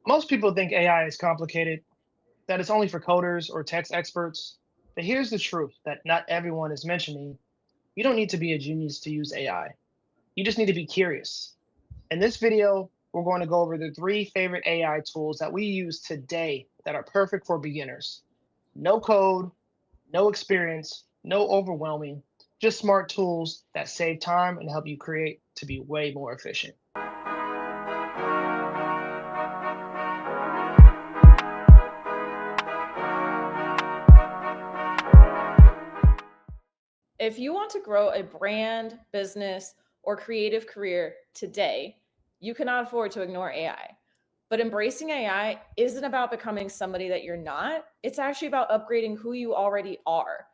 Most people think AI is complicated, that it's only for coders or text experts. But here's the truth that not everyone is mentioning. You don't need to be a genius to use AI. You just need to be curious. In this video, we're going to go over the 3 favorite AI tools that we use today that are perfect for beginners. No code, no experience, no overwhelming, just smart tools that save time and help you create to be way more efficient. If you want to grow a brand, business, or creative career today, you cannot afford to ignore AI. But embracing AI isn't about becoming somebody that you're not. It's actually about upgrading who you already are.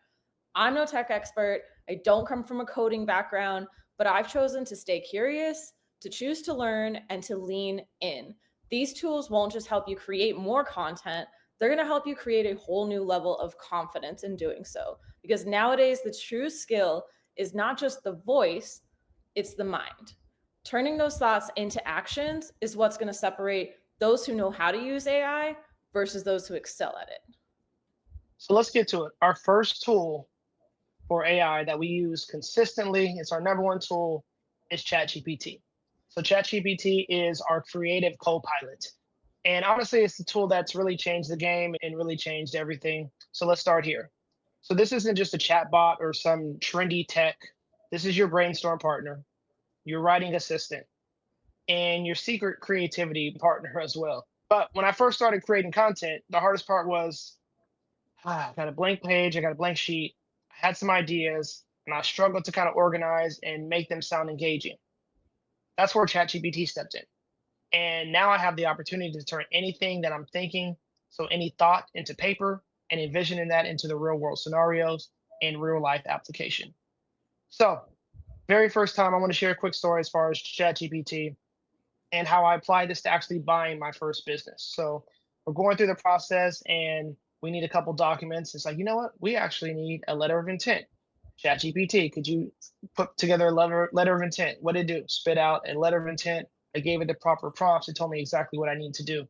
I'm no tech expert. I don't come from a coding background, but I've chosen to stay curious, to choose to learn, and to lean in. These tools won't just help you create more content, they're going to help you create a whole new level of confidence in doing so. Because nowadays, the true skill is not just the voice, it's the mind. Turning those thoughts into actions is what's going to separate those who know how to use AI versus those who excel at it. So let's get to it. Our first tool for AI that we use consistently, it's our number one tool, is ChatGPT. So ChatGPT is our creative co-pilot. And honestly, it's the tool that's really changed the game and really changed everything. So let's start here. So this isn't just a chat bot or some trendy tech. This is your brainstorm partner, your writing assistant, and your secret creativity partner as well. But when I first started creating content, the hardest part was I got a blank page, I got a blank sheet, I had some ideas, and I struggled to kind of organize and make them sound engaging. That's where ChatGPT stepped in. And now I have the opportunity to turn anything that I'm thinking, so any thought into paper and envisioning that into the real world scenarios and real life application. So, very first time, I want to share a quick story as far as ChatGPT and how I applied this to actually buying my first business. So, we're going through the process and we need a couple documents. It's like, you know what? We actually need a letter of intent. ChatGPT, could you put together a letter of intent? What did it do? Spit out a letter of intent. I gave it the proper prompts. It told me exactly what I need to do.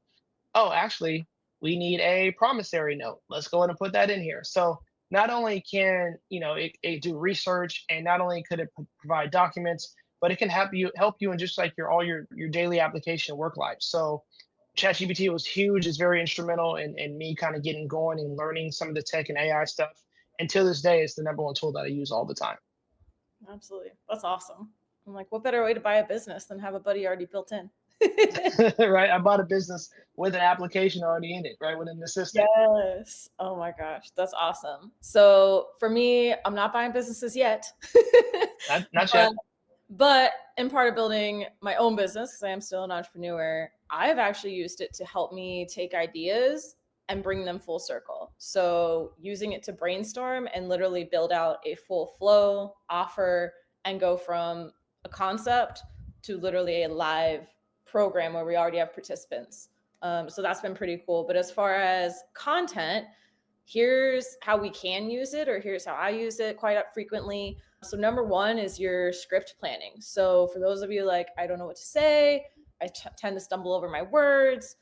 Oh, actually, we need a promissory note. Let's go ahead and put that in here. So not only can it do research, and not only could it provide documents, but it can help you in just like your daily application work life. So ChatGPT was huge. It's very instrumental in me kind of getting going and learning some of the tech and AI stuff. And to this day, it's the number one tool that I use all the time. Absolutely. That's awesome. I'm like, what better way to buy a business than have a buddy already built in? Right? I bought a business with an application already in it, right? With an assistant. Yes. Oh my gosh, that's awesome. So for me, I'm not buying businesses yet. Not but yet. but in part of building my own business, because I am still an entrepreneur, I've actually used it to help me take ideas and bring them full circle. So using it to brainstorm and literally build out a full flow offer and go from a concept to literally a live program where we already have participants. So that's been pretty cool. But as far as content, here's how we can use it, or here's how I use it quite frequently. So number one is your script planning. So for those of you like, I don't know what to say, I tend to stumble over my words,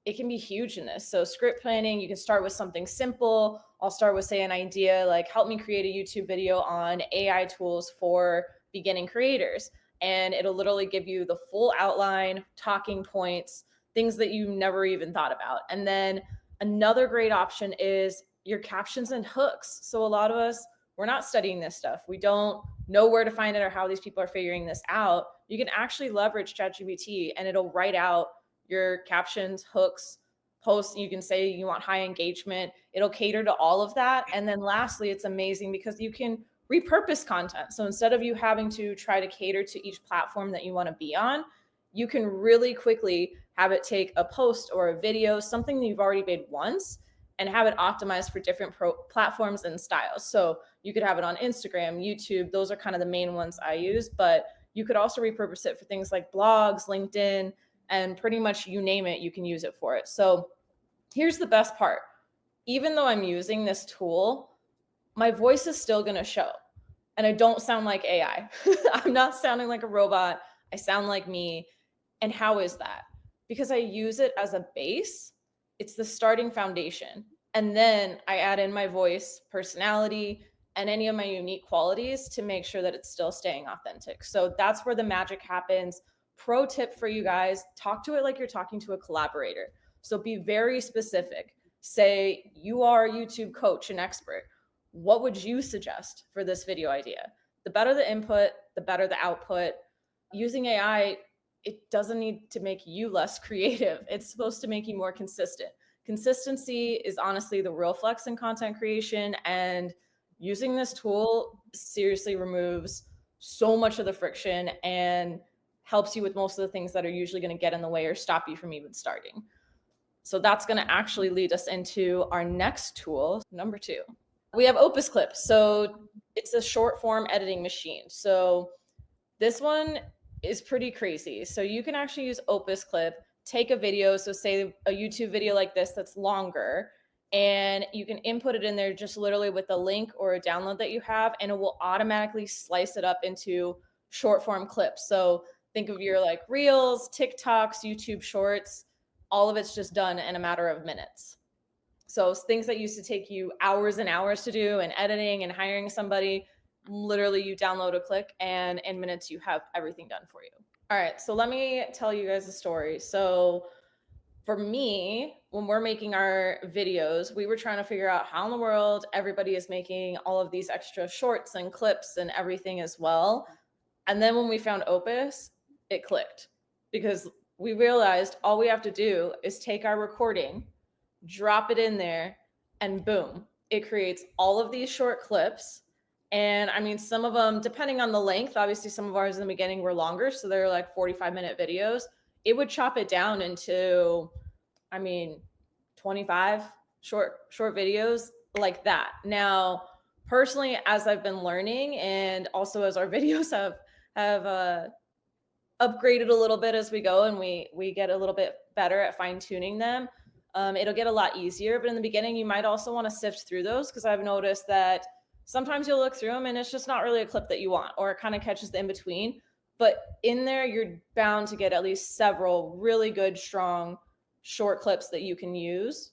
it can be huge in this. So script planning, you can start with something simple. I'll start with, say, an idea like, help me create a YouTube video on AI tools for beginning creators. And it'll literally give you the full outline, talking points, things that you never even thought about. And then another great option is your captions and hooks. So a lot of us, we're not studying this stuff. We don't know where to find it or how these people are figuring this out. You can actually leverage ChatGPT and it'll write out your captions, hooks, posts. You can say you want high engagement. It'll cater to all of that. And then lastly, it's amazing because you can repurpose content. So instead of you having to try to cater to each platform that you want to be on, you can really quickly have it take a post or a video, something that you've already made once, and have it optimized for different platforms and styles. So you could have it on Instagram, YouTube. Those are kind of the main ones I use, but you could also repurpose it for things like blogs, LinkedIn, and pretty much you name it, you can use it for it. So here's the best part. Even though I'm using this tool, my voice is still going to show. And I don't sound like AI. I'm not sounding like a robot. I sound like me. And how is that? because I use it as a base. It's the starting foundation. And then I add in my voice, personality, and any of my unique qualities to make sure that it's still staying authentic. So that's where the magic happens. Pro tip for you guys, talk to it like you're talking to a collaborator. So be very specific. Say you are a YouTube coach and expert. What would you suggest for this video idea? The better the input, the better the output. Using AI, it doesn't need to make you less creative. It's supposed to make you more consistent. Consistency is honestly the real flex in content creation. And using this tool seriously removes so much of the friction and helps you with most of the things that are usually going to get in the way or stop you from even starting. So that's going to actually lead us into our next tool, number 2. We have OpusClip. So it's a short form editing machine. So this one is pretty crazy. So you can actually use OpusClip, take a video, so say a YouTube video like this that's longer, and you can input it in there just literally with a link or a download that you have, and it will automatically slice it up into short form clips. So think of your like Reels, TikToks, YouTube Shorts, all of it's just done in a matter of minutes. So things that used to take you hours and hours to do and editing and hiring somebody, literally you download a click and in minutes you have everything done for you. All right, so let me tell you guys a story. So for me, when we're making our videos, we were trying to figure out how in the world everybody is making all of these extra shorts and clips and everything as well. And then when we found Opus, it clicked because we realized all we have to do is take our recording, drop it in there, and boom, it creates all of these short clips. And I mean, some of them, depending on the length, obviously some of ours in the beginning were longer, so they're like 45-minute videos. It would chop it down into, I mean, 25 short videos like that. Now, personally, as I've been learning and also as our videos have upgraded a little bit as we go and we get a little bit better at fine tuning them, it'll get a lot easier. But in the beginning, you might also want to sift through those because I've noticed that sometimes you'll look through them and it's just not really a clip that you want, or it kind of catches the in between. But in there, you're bound to get at least several really good, strong, short clips that you can use.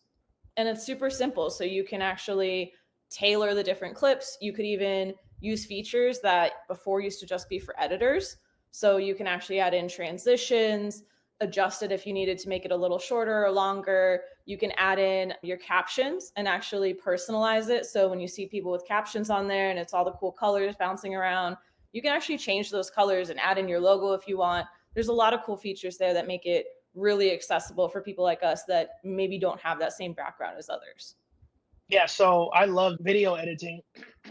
And it's super simple. So you can actually tailor the different clips. You could even use features that before used to just be for editors. So you can actually add in transitions, adjust it if you needed to make it a little shorter or longer. You can add in your captions and actually personalize it. So when you see people with captions on there and it's all the cool colors bouncing around, you can actually change those colors and add in your logo if you want. There's a lot of cool features there that make it really accessible for people like us that maybe don't have that same background as others. Yeah, so I love video editing.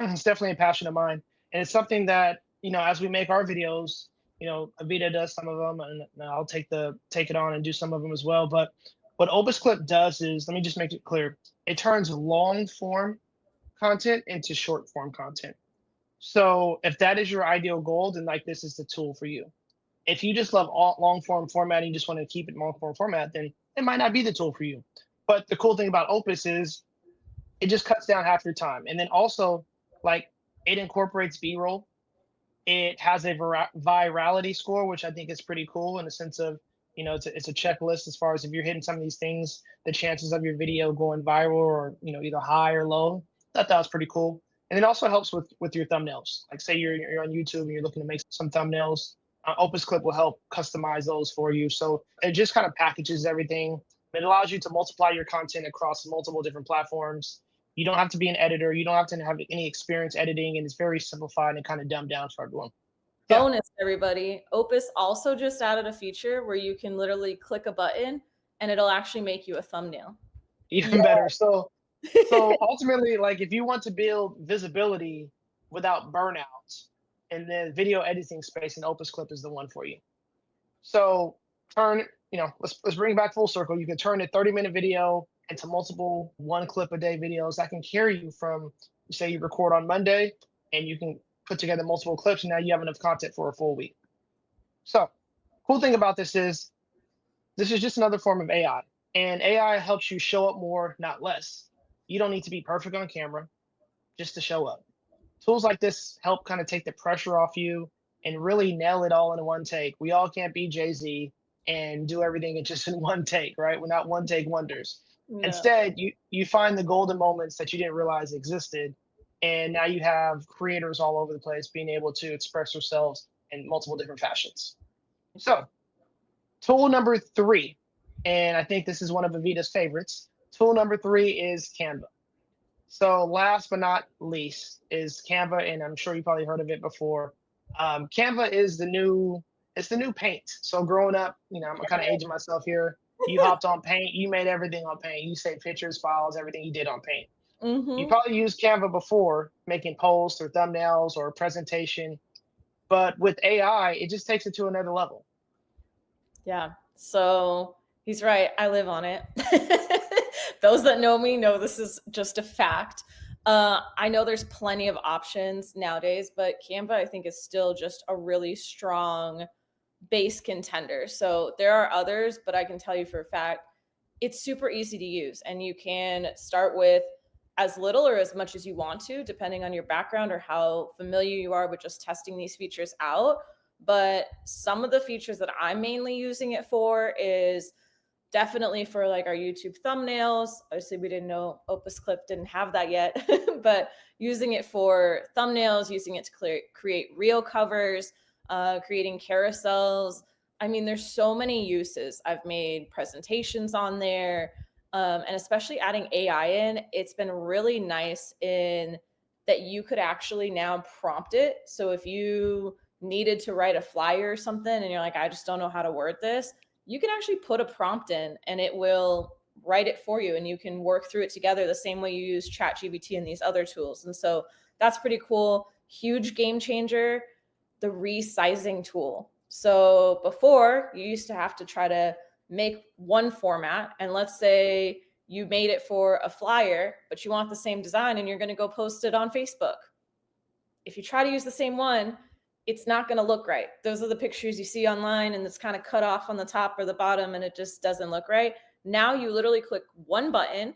It's definitely a passion of mine, and it's something that, as we make our videos, Avita does some of them, and I'll take it on and do some of them as well. But what OpusClip does is, let me just make it clear, it turns long form content into short form content. So if that is your ideal goal, then like this is the tool for you. If you just love all long form format and you just want to keep it long form format, then it might not be the tool for you. But the cool thing about Opus is it just cuts down half your time. And then also, like, it incorporates B-roll. It has a virality score, which I think is pretty cool in the sense of, it's a checklist as far as if you're hitting some of these things, the chances of your video going viral or, either high or low. I thought that was pretty cool. And it also helps with your thumbnails. Like say you're on YouTube and you're looking to make some thumbnails, OpusClip will help customize those for you. So it just kind of packages everything. It allows you to multiply your content across multiple different platforms. You don't have to be an editor. You don't have to have any experience editing, and it's very simplified and kind of dumbed down for everyone. Yeah. Bonus, everybody. Opus also just added a feature where you can literally click a button and it'll actually make you a thumbnail. Even better. So ultimately, like if you want to build visibility without burnout in the video editing space, and OpusClip is the one for you. So let's bring it back full circle. You can turn a 30-minute video into multiple one clip a day videos that can carry you from, say you record on Monday and you can put together multiple clips and now you have enough content for a full week. So cool thing about this is just another form of AI, and AI helps you show up more, not less. You don't need to be perfect on camera just to show up. Tools like this help kind of take the pressure off you and really nail it all in one take. We all can't be Jay-Z. and do everything in just in one take, right? We're not one take wonders. No. Instead, you find the golden moments that you didn't realize existed, and now you have creators all over the place being able to express themselves in multiple different fashions. So, tool number three, and I think this is one of Avita's favorites. Tool number three is Canva. So last but not least is Canva, and I'm sure you probably heard of it before. Canva is it's the new Paint. So growing up, I'm kind of aging myself here. You hopped on Paint, you made everything on Paint. You saved pictures, files, everything you did on Paint. You Mm-hmm. probably used Canva before, making posts or thumbnails or presentation, but with AI, it just takes it to another level. Yeah. So he's right. I live on it. Those that know me know this is just a fact. I know there's plenty of options nowadays, but Canva, I think, is still just a really strong base contender. So there are others, but I can tell you for a fact, it's super easy to use. And you can start with as little or as much as you want to, depending on your background or how familiar you are with just testing these features out. But some of the features that I'm mainly using it for is definitely for like our YouTube thumbnails. Obviously, we didn't know OpusClip didn't have that yet, but using it for thumbnails, using it to create reel covers, creating carousels. I mean, there's so many uses. I've made presentations on there, and especially adding AI in, it's been really nice in that you could actually now prompt it. So if you needed to write a flyer or something and you're like, I just don't know how to word this, you can actually put a prompt in and it will write it for you, and you can work through it together the same way you use ChatGPT and these other tools. And so that's pretty cool. Huge game changer, the resizing tool. So before, you used to have to try to make one format, and let's say you made it for a flyer, but you want the same design and you're going to go post it on Facebook. If you try to use the same one, it's not going to look right. Those are the pictures you see online and it's kind of cut off on the top or the bottom and it just doesn't look right. Now you literally click one button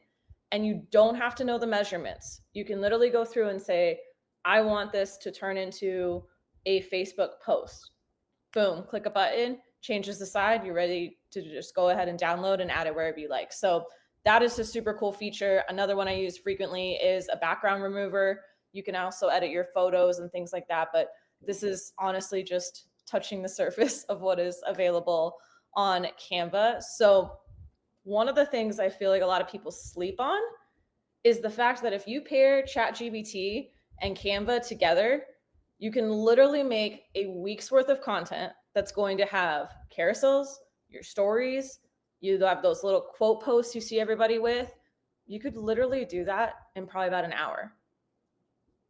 and you don't have to know the measurements. You can literally go through and say, I want this to turn into a Facebook post. Boom, click a button, changes the side. You're ready to just go ahead and download and add it wherever you like. So that is a super cool feature. Another one I use frequently is a background remover. You can also edit your photos and things like that. But this is honestly just touching the surface of what is available on Canva. So one of the things I feel like a lot of people sleep on is the fact that if you pair ChatGPT and Canva together, you can literally make a week's worth of content that's going to have carousels, your stories, you have those little quote posts you see everybody with. You could literally do that in probably about an hour.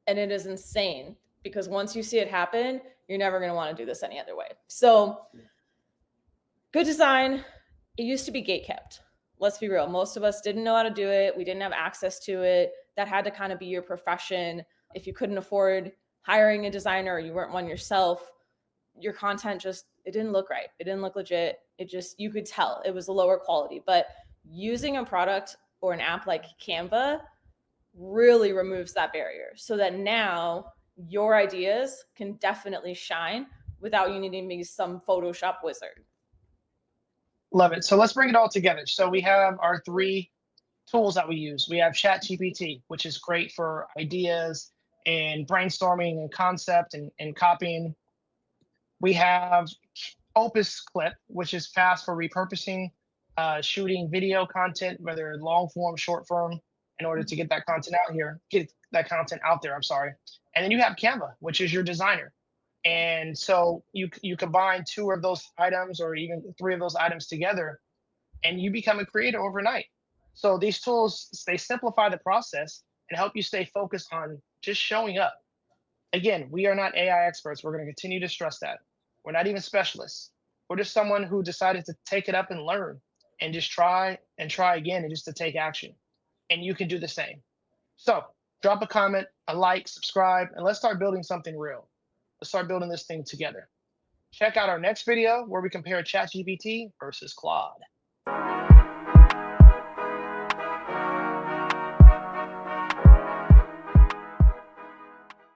And it is insane because once you see it happen, you're never going to want to do this any other way. So, good design, it used to be gate kept. Let's be real. Most of us didn't know how to do it. We didn't have access to it. That had to kind of be your profession. If you couldn't afford hiring a designer or you weren't one yourself, your content just, it didn't look right. It didn't look legit. It just, you could tell it was a lower quality. But using a product or an app like Canva really removes that barrier so that now your ideas can definitely shine without you needing to be some Photoshop wizard. Love it. So let's bring it all together. So we have our three tools that we use. We have ChatGPT, which is great for ideas and brainstorming and concept and copying. We have OpusClip, which is fast for repurposing, shooting video content, whether long form, short form, in order to get that content out there. I'm sorry. And then you have Canva, which is your designer. And so you combine two of those items or even three of those items together, and you become a creator overnight. So these tools, they simplify the process and help you stay focused on just showing up. Again, we are not AI experts. We're going to continue to stress that. We're not even specialists. We're just someone who decided to take it up and learn and just try and try again and just to take action. And you can do the same. So drop a comment, a like, subscribe, and let's start building something real. Let's start building this thing together. Check out our next video where we compare ChatGPT versus Claude.